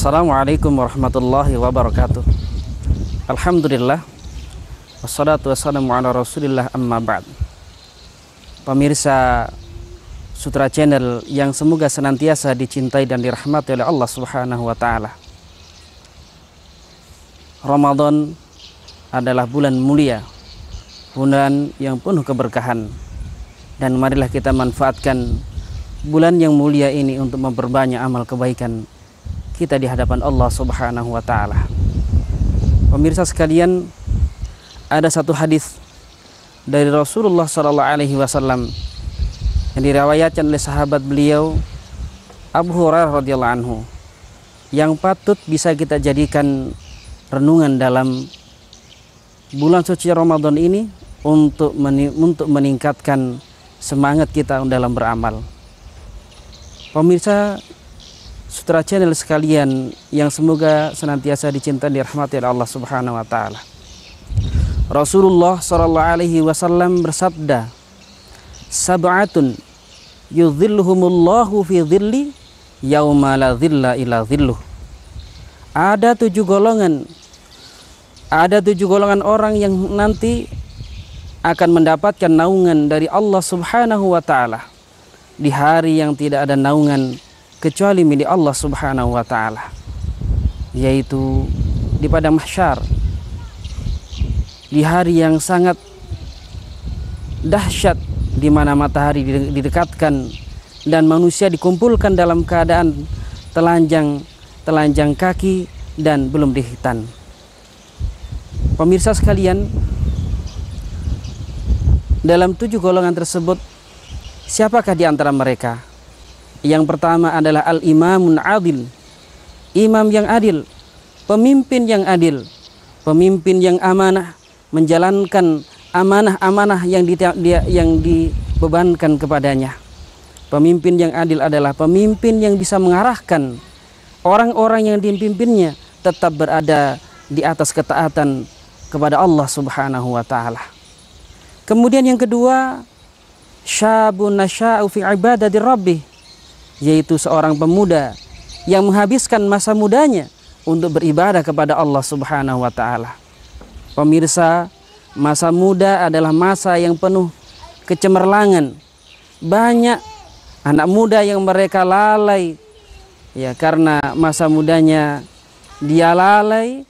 Assalamualaikum warahmatullahi wabarakatuh. Alhamdulillah, wassalatu wassalamu ala rasulillah, amma ba'd. Pemirsa Sutra Channel yang semoga senantiasa dicintai dan dirahmati oleh Allah Subhanahu wa Ta'ala. Ramadan adalah bulan mulia, bulan yang penuh keberkahan, dan marilah kita manfaatkan bulan yang mulia ini untuk memperbanyak amal kebaikan kita di hadapan Allah Subhanahu wa Ta'ala. Pemirsa sekalian, ada satu hadis dari Rasulullah sallallahu alaihi wasallam yang diriwayatkan oleh sahabat beliau Abu Hurairah radhiyallahu anhu, yang patut bisa kita jadikan renungan dalam bulan suci Ramadan ini untuk meningkatkan semangat kita dalam beramal. Pemirsa Sutra Channel sekalian yang semoga senantiasa dicintai dan dirahmati oleh Allah Subhanahu wa Ta'ala. Rasulullah sallallahu alaihi wasallam bersabda, "Sab'atun yudhilluhumullahu fi dhilli yauma la dhilla illa dhilluh." Ada tujuh golongan orang yang nanti akan mendapatkan naungan dari Allah Subhanahu wa Ta'ala di hari yang tidak ada naungan kecuali milik Allah Subhanahu wa Ta'ala, yaitu di padang mahsyar, di hari yang sangat dahsyat, di mana matahari didekatkan dan manusia dikumpulkan dalam keadaan telanjang kaki dan belum dihitan. Pemirsa sekalian, dalam tujuh golongan tersebut, siapakah di antara mereka? Yang pertama adalah al-imamun adil, imam yang adil, pemimpin yang adil, pemimpin yang amanah, menjalankan amanah-amanah yang dibebankan kepadanya. Pemimpin yang adil adalah pemimpin yang bisa mengarahkan orang-orang yang dipimpinnya tetap berada di atas ketaatan kepada Allah Subhanahu wa Ta'ala. Kemudian yang kedua, syabun nasya'u fi ibadati rabbih, yaitu seorang pemuda yang menghabiskan masa mudanya untuk beribadah kepada Allah Subhanahu wa Ta'ala. Pemirsa, masa muda adalah masa yang penuh kecemerlangan. Banyak anak muda yang mereka lalai, ya, karena masa mudanya dia lalai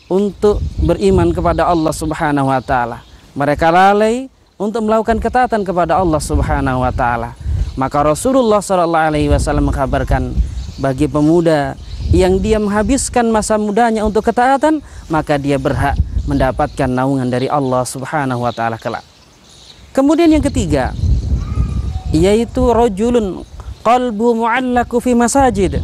untuk beriman kepada Allah Subhanahu wa Ta'ala. Mereka lalai untuk melakukan ketaatan kepada Allah Subhanahu wa Ta'ala. Maka Rasulullah sallallahu alaihi wasallam mengkabarkan, bagi pemuda yang dia menghabiskan masa mudanya untuk ketaatan, maka dia berhak mendapatkan naungan dari Allah Subhanahu wa Ta'ala kelak. Kemudian yang ketiga, yaitu rajulun qalbu mu'allaku fi masajid,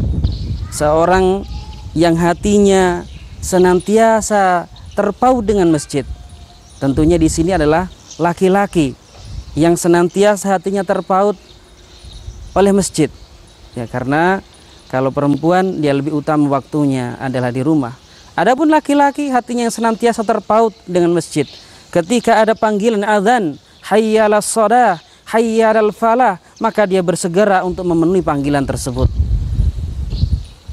seorang yang hatinya senantiasa terpaut dengan masjid. Tentunya di sini adalah laki-laki yang senantiasa hatinya terpaut oleh masjid, ya, karena kalau perempuan dia lebih utama waktunya adalah di rumah. Adapun laki-laki hatinya yang senantiasa terpaut dengan masjid. Ketika ada panggilan azan, hayya 'alas shalah, hayya 'alal falah, maka dia bersegera untuk memenuhi panggilan tersebut.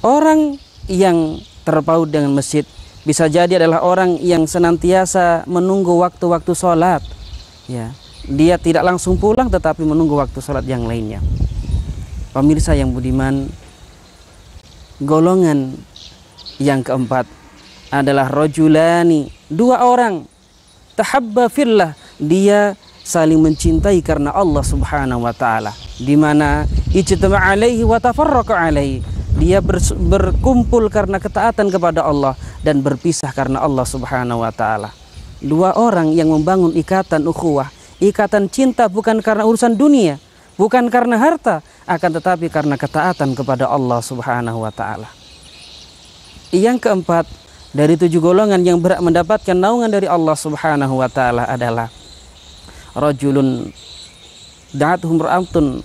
Orang yang terpaut dengan masjid bisa jadi adalah orang yang senantiasa menunggu waktu-waktu sholat, ya. Dia tidak langsung pulang tetapi menunggu waktu sholat yang lainnya. Pemirsa yang budiman, golongan yang keempat adalah rajulani, dua orang, tahabba fillah, dia saling mencintai karena Allah Subhanahu wa Ta'ala, di mana ijtama alaihi wa tafarraqa alaihi, dia berkumpul karena ketaatan kepada Allah dan berpisah karena Allah Subhanahu wa Ta'ala. Dua orang yang membangun ikatan ukhuwah, ikatan cinta, bukan karena urusan dunia, bukan karena harta, akan tetapi karena ketaatan kepada Allah Subhanahu wa Ta'ala. Yang keempat dari tujuh golongan yang berhak mendapatkan naungan dari Allah Subhanahu wa Ta'ala adalah rajulun da'atuhum ra'atun,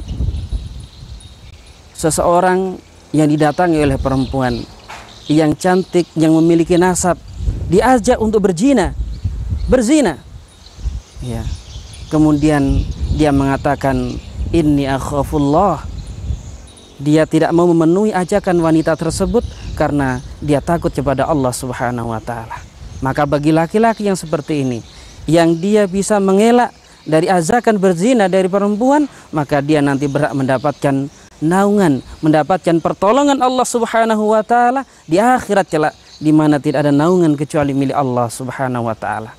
seseorang yang didatangi oleh perempuan yang cantik, yang memiliki nasab, diajak untuk berzina, ya. Kemudian dia mengatakan, inni akhafullah, Dia tidak mau memenuhi ajakan wanita tersebut karena dia takut kepada Allah Subhanahu wa taala. Maka bagi laki-laki yang seperti ini, yang dia bisa mengelak dari azakan berzina dari perempuan, maka dia nanti berhak mendapatkan naungan, mendapatkan pertolongan Allah Subhanahu wa taala di akhirat kelak, di mana tidak ada naungan kecuali milik Allah Subhanahu wa taala.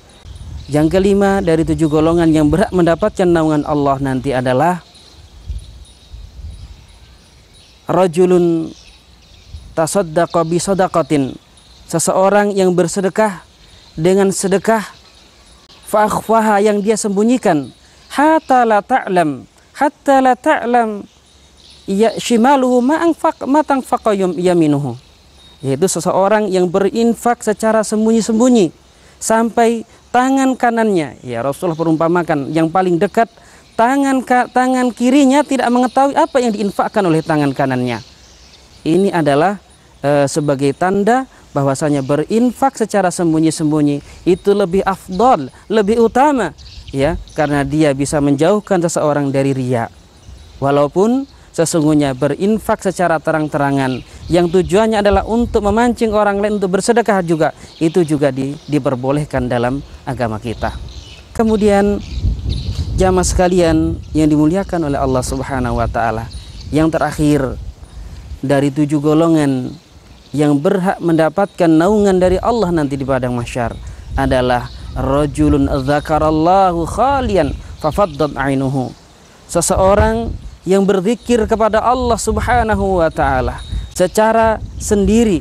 Yang kelima dari 7 golongan yang berhak mendapatkan naungan Allah nanti adalah rajulun tasaddaqa bi sadaqatin, seseorang yang bersedekah dengan sedekah fa akhfaha, yang dia sembunyikan, hatta la ta'lam ya shimaluhu ma tanfaqa yaminuhu, yaitu seseorang yang berinfak secara sembunyi-sembunyi sampai tangan kanannya, ya Rasulullah perumpamakan yang paling dekat, tangan kirinya tidak mengetahui apa yang diinfakkan oleh tangan kanannya. Ini adalah sebagai tanda bahwasanya berinfak secara sembunyi-sembunyi itu lebih afdal, lebih utama, ya, karena dia bisa menjauhkan seseorang dari riya. Walaupun sesungguhnya berinfak secara terang-terangan yang tujuannya adalah untuk memancing orang lain untuk bersedekah juga, itu juga diperbolehkan dalam agama kita. Kemudian jamaah sekalian yang dimuliakan oleh Allah Subhanahu wa taala, yang terakhir dari 7 golongan yang berhak mendapatkan naungan dari Allah nanti di padang mahsyar adalah rajulun dzakarallahu khalian fafaddat ainuhu, seseorang yang berzikir kepada Allah Subhanahu wa taala secara sendiri,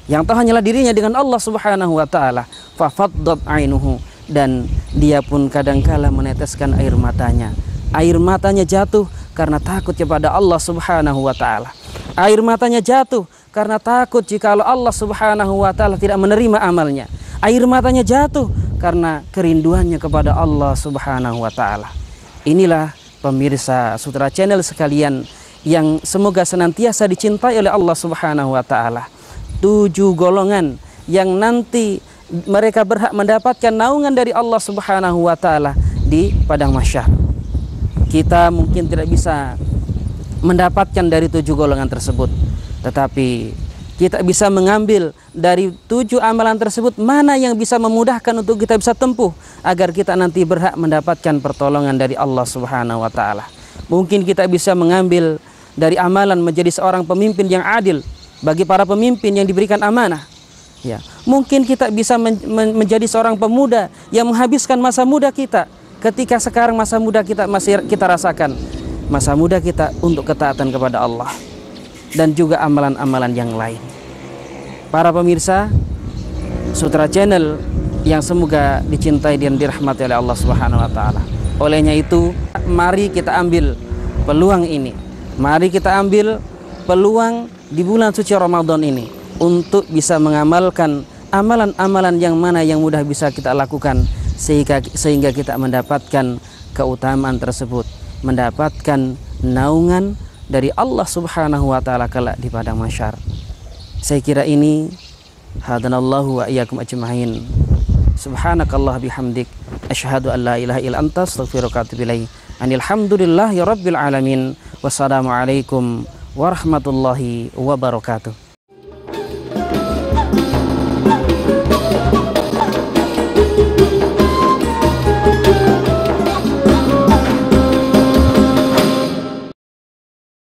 yang tahu hanyalah dirinya dengan Allah Subhanahu wa taala, fafaddat ainuhu, dan dia pun kadangkala meneteskan air matanya. Air matanya jatuh karena takut kepada Allah Subhanahu wa taala. Air matanya jatuh karena takut jikalau Allah Subhanahu wa taala tidak menerima amalnya. Air matanya jatuh karena kerinduannya kepada Allah Subhanahu wa taala. Inilah pemirsa Sutra Channel sekalian yang semoga senantiasa dicintai oleh Allah Subhanahu wa taala. 7 golongan yang nanti mereka berhak mendapatkan naungan dari Allah Subhanahu wa taala di padang mahsyar. Kita mungkin tidak bisa mendapatkan dari 7 golongan tersebut, tetapi kita bisa mengambil dari 7 amalan tersebut mana yang bisa memudahkan untuk kita bisa tempuh agar kita nanti berhak mendapatkan pertolongan dari Allah Subhanahu wa taala. Mungkin kita bisa mengambil dari amalan menjadi seorang pemimpin yang adil bagi para pemimpin yang diberikan amanah. Ya, mungkin kita bisa menjadi seorang pemuda yang menghabiskan masa muda kita ketika sekarang masa muda kita masih kita rasakan, masa muda kita untuk ketaatan kepada Allah dan juga amalan-amalan yang lain. Para pemirsa Sutra Channel yang semoga dicintai dan dirahmati oleh Allah Subhanahu wa taala. Olehnya itu, mari kita ambil peluang ini. Mari kita ambil peluang di bulan suci Ramadan ini untuk bisa mengamalkan amalan-amalan yang mana yang mudah bisa kita lakukan sehingga kita mendapatkan keutamaan tersebut, mendapatkan naungan dari Allah Subhanahu wa taala kelak di padang mahsyar. Saya kira ini hadanallahu wa iyyakum ajma'in. Subhanakallah bihamdik asyhadu an la ilaha illa anta astaghfiruka wa atubu ilaik. Alhamdulillahi rabbil alamin. Wassalamualaikum warahmatullahi wabarakatuh.